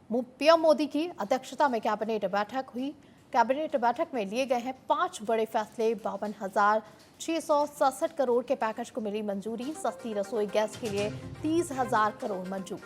PM Modi की अध्यक्षता में कैबिनेट बैठक हुई। कैबिनेट बैठक में लिए गए हैं 5 बड़े फैसले। 52,667 करोड़ के पैकेज को मिली मंजूरी। सस्ती रसोई गैस के लिए 30,000 करोड़ मंजूर।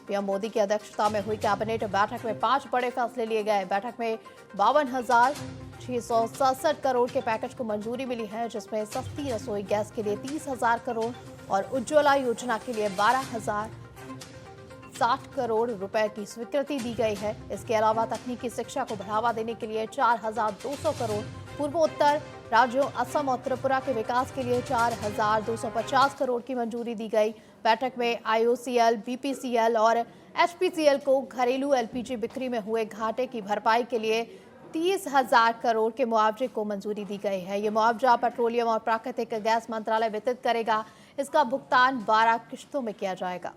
पीएम मोदी की अध्यक्षता में हुई कैबिनेट बैठक में 5 बड़े फैसले लिए गए। बैठक में 52,667 करोड़ के पैकेज को मंजूरी मिली है, जिसमें सस्ती रसोई गैस के लिए 30,000 करोड़ और उज्ज्वला योजना के लिए 12,060 करोड़ रुपए की स्वीकृति दी गई है। इसके अलावा तकनीकी शिक्षा को बढ़ावा देने के लिए 4,200 करोड़, पूर्वोत्तर राज्यों असम और त्रिपुरा के विकास के लिए 4,250 करोड़ की मंजूरी दी गई। बैठक में आईओसीएल, बीपीसीएल और एचपीसीएल को घरेलू एलपीजी बिक्री में हुए घाटे की भरपाई के लिए 30,000 करोड़ के मुआवजे को मंजूरी दी गई है। ये मुआवजा पेट्रोलियम और प्राकृतिक गैस मंत्रालय वितरित करेगा। इसका भुगतान 12 किश्तों में किया जाएगा।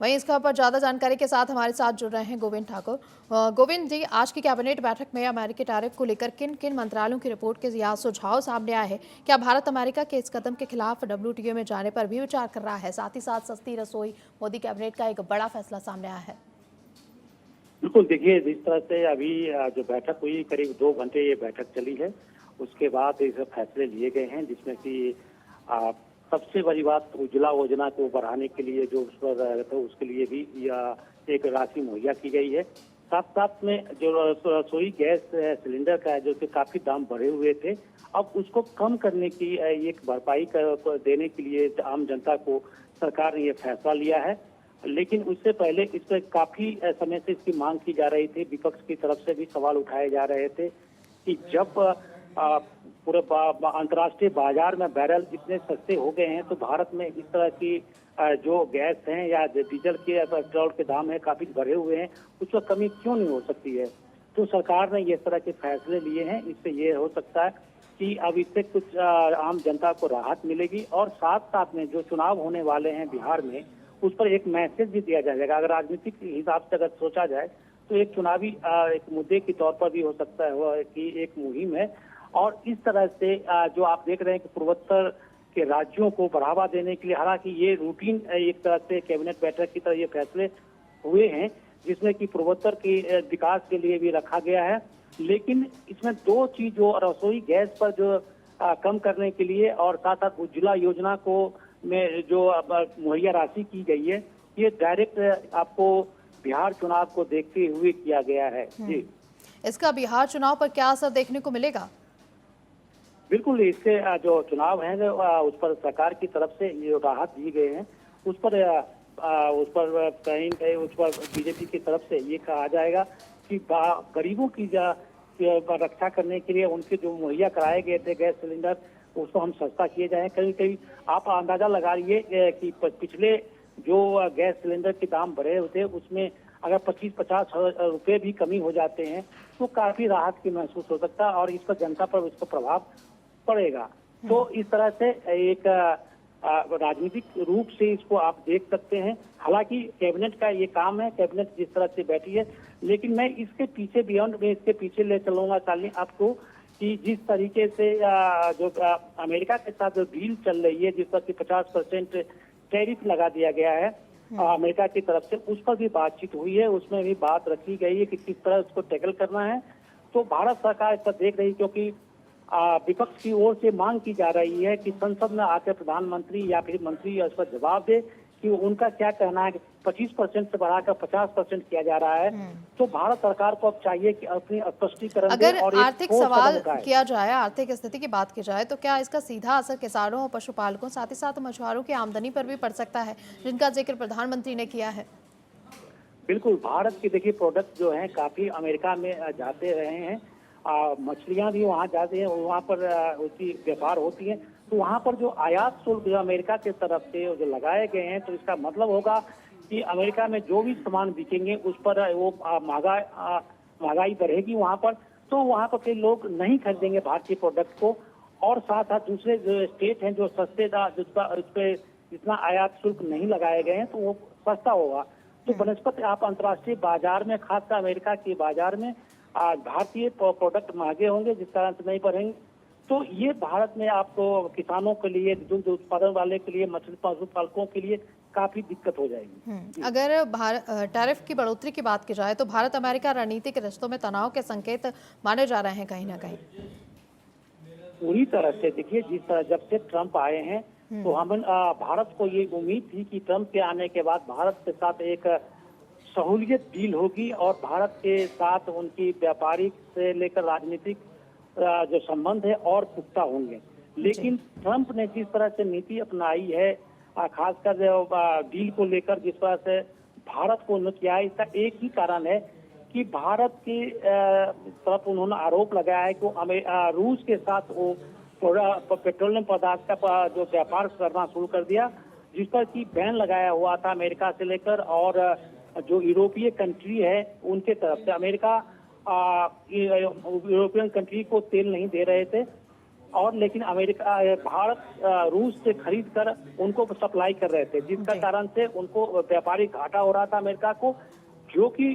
वहीं इसके ऊपर ज्यादा जानकारी के साथ हमारे साथ जुड़ रहे हैं गोविंद ठाकुर। गोविंद जी, आज की कैबिनेट बैठक में अमेरिकी टैरिफ को लेकर किन किन मंत्रालयों की रिपोर्ट के या सुझाव सामने आए हैं? क्या भारत अमेरिका के इस कदम के खिलाफ डब्ल्यूटीओ में जाने पर भी विचार कर रहा है? साथ ही साथ सस्ती रसोई, मोदी कैबिनेट का एक बड़ा फैसला सामने आया है। बिल्कुल, देखिए जिस तरह से अभी जो बैठक हुई, करीब 2 घंटे ये बैठक चली है। उसके बाद ये सब फैसले लिए गए हैं, जिसमें कि सबसे बड़ी बात उज्ज्वला योजना को बढ़ाने के लिए जो उस पर तो उसके लिए भी एक राशि मुहैया की गई है। साथ साथ में जो रसोई गैस सिलेंडर का है, जो कि काफी दाम बढ़े हुए थे, अब उसको कम करने की एक भरपाई देने के लिए आम जनता को सरकार ने ये फैसला लिया है। लेकिन उससे पहले इस पर काफी समय से इसकी मांग की जा रही थी। विपक्ष की तरफ से भी सवाल उठाए जा रहे थे कि जब पूरे अंतर्राष्ट्रीय बाजार में बैरल इतने सस्ते हो गए हैं, तो भारत में इस तरह की जो गैस हैं या डीजल के पेट्रोल के दाम है काफी बढ़े हुए हैं, उस पर कमी क्यों नहीं हो सकती है? तो सरकार ने इस तरह के फैसले लिए हैं। इससे ये हो सकता है कि अब इससे कुछ आम जनता को राहत मिलेगी और साथ साथ में जो चुनाव होने वाले हैं बिहार में, उस पर एक मैसेज भी दिया जाएगा। अगर राजनीतिक हिसाब से अगर सोचा जाए तो एक चुनावी एक मुद्दे के तौर पर भी हो सकता है कि एक मुहिम है। और इस तरह से जो आप देख रहे हैं कि पूर्वोत्तर के राज्यों को बढ़ावा देने के लिए, हालांकि ये रूटीन एक तरह से कैबिनेट बैठक की तरह ये फैसले हुए हैं, जिसमें कि पूर्वोत्तर के विकास के लिए भी रखा गया है। लेकिन इसमें 2 चीज जो रसोई गैस पर जो कम करने के लिए और साथ साथ उज्ज्वला योजना को में जो मुहैया राशि की गई है, ये डायरेक्ट आपको बिहार चुनाव को देखते हुए किया गया है। जी, इसका बिहार चुनाव पर क्या असर देखने को मिलेगा? बिल्कुल, इससे जो चुनाव है उस पर सरकार की तरफ से ये राहत दी गए हैं। उस पर कहीं कहीं उस पर बीजेपी की तरफ से ये कहा जाएगा कि गरीबों की रक्षा करने के लिए उनके जो मुहैया कराए गए थे गैस सिलेंडर, उसको हम सस्ता किए जाए। कहीं कहीं आप अंदाजा लगा लीजिए कि पिछले जो गैस सिलेंडर के दाम बढ़े होते उसमें अगर 25-50 रुपए भी कमी हो जाते हैं तो काफी राहत की महसूस हो सकता है और इस पर जनता पर इसका प्रभाव पड़ेगा। तो इस तरह से एक राजनीतिक रूप से इसको आप देख सकते हैं। हालांकि कैबिनेट का ये काम है, कैबिनेट जिस तरह से बैठी है, लेकिन मैं इसके पीछे बियॉन्ड में इसके पीछे ले चलूंगा शालिनी आपको कि जिस तरीके से जो अमेरिका के साथ जो डील चल रही है, जिस पर 50% टैरिफ लगा दिया गया है अमेरिका की तरफ से, उस पर भी बातचीत हुई है। उसमें भी बात रखी गई है कि किस तरह उसको टैकल करना है। तो भारत सरकार इस पर देख रही है, क्योंकि विपक्ष की ओर से मांग की जा रही है कि संसद में आकर प्रधानमंत्री या फिर मंत्री इस पर जवाब दे कि उनका क्या कहना है कि 25% से बढ़ाकर 50% किया जा रहा है। तो भारत सरकार को अब चाहिए कि अपनी स्पष्टीकरण अगर आर्थिक सवाल किया जाए, आर्थिक स्थिति की बात की जाए, तो क्या इसका सीधा असर किसानों और पशुपालकों साथ ही साथ मछुआरों की आमदनी पर भी पड़ सकता है, जिनका जिक्र प्रधानमंत्री ने किया है? बिल्कुल, भारत के देखिए प्रोडक्ट जो है काफी अमेरिका में जाते रहे हैं। मछलियां भी वहाँ जाती हैं, वहाँ पर उसकी व्यापार होती है। तो वहाँ पर जो आयात शुल्क जो अमेरिका की तरफ से जो लगाए गए हैं, तो इसका मतलब होगा कि अमेरिका में जो भी सामान बिकेंगे उस पर वो महंगाई बढ़ेगी वहाँ पर। तो वहाँ पर कई लोग नहीं खरीदेंगे भारतीय प्रोडक्ट को और साथ साथ दूसरे जो स्टेट हैं जो सस्ते उस पर जितना आयात शुल्क नहीं लगाए गए हैं तो वो सस्ता होगा। तो बनस्पत आप अंतर्राष्ट्रीय बाजार में, खासकर अमेरिका के बाजार में भारतीय प्रोडक्ट महंगे होंगे, जिस कारण से नहीं बढ़ेंगे। तो ये भारत में आपको किसानों के लिए, दुग्ध उत्पादन वाले के लिए, मछली पशुपालकों के लिए काफी दिक्कत हो जाएगी। अगर टैरिफ की बढ़ोतरी की बात की जाए तो भारत अमेरिका रणनीतिक रिश्तों में तनाव के संकेत माने जा रहे हैं कहीं ना कहीं। पूरी तरह से देखिए, जिस तरह जब से ट्रंप आए हैं तो हम भारत को ये उम्मीद थी कि ट्रंप के आने के बाद भारत के साथ एक सहूलियत डील होगी और भारत के साथ उनकी व्यापारिक से लेकर राजनीतिक जो संबंध है और पुख्ता होंगे। लेकिन ट्रंप ने जिस तरह से नीति अपनाई है, खासकर डील को लेकर जिस तरह से भारत को उन्नत किया है, इसका एक ही कारण है कि भारत की तरफ उन्होंने आरोप लगाया है कि रूस के साथ वो पेट्रोलियम पदार्थ का जो व्यापार करना शुरू कर दिया, जिस पर कि बैन लगाया हुआ था अमेरिका से लेकर और जो यूरोपीय कंट्री है उनके तरफ से। अमेरिका यूरोपियन कंट्री को तेल नहीं दे रहे थे और लेकिन भारत रूस से खरीद कर उनको सप्लाई कर रहे थे, जिसका कारण से उनको व्यापारिक घाटा हो रहा था अमेरिका को, जो कि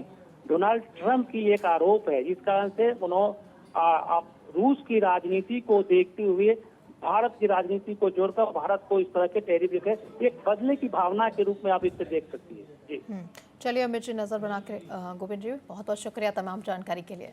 डोनाल्ड ट्रंप की एक आरोप है, जिस कारण से उन्होंने रूस की राजनीति को देखते हुए भारत की राजनीति को जोड़कर भारत को इस तरह के टैरिफ देखे एक बदले की भावना के रूप में आप इसे देख सकती है। जी चलिए अमित जी, नजर बना के गोविंद जी बहुत बहुत शुक्रिया तमाम जानकारी के लिए।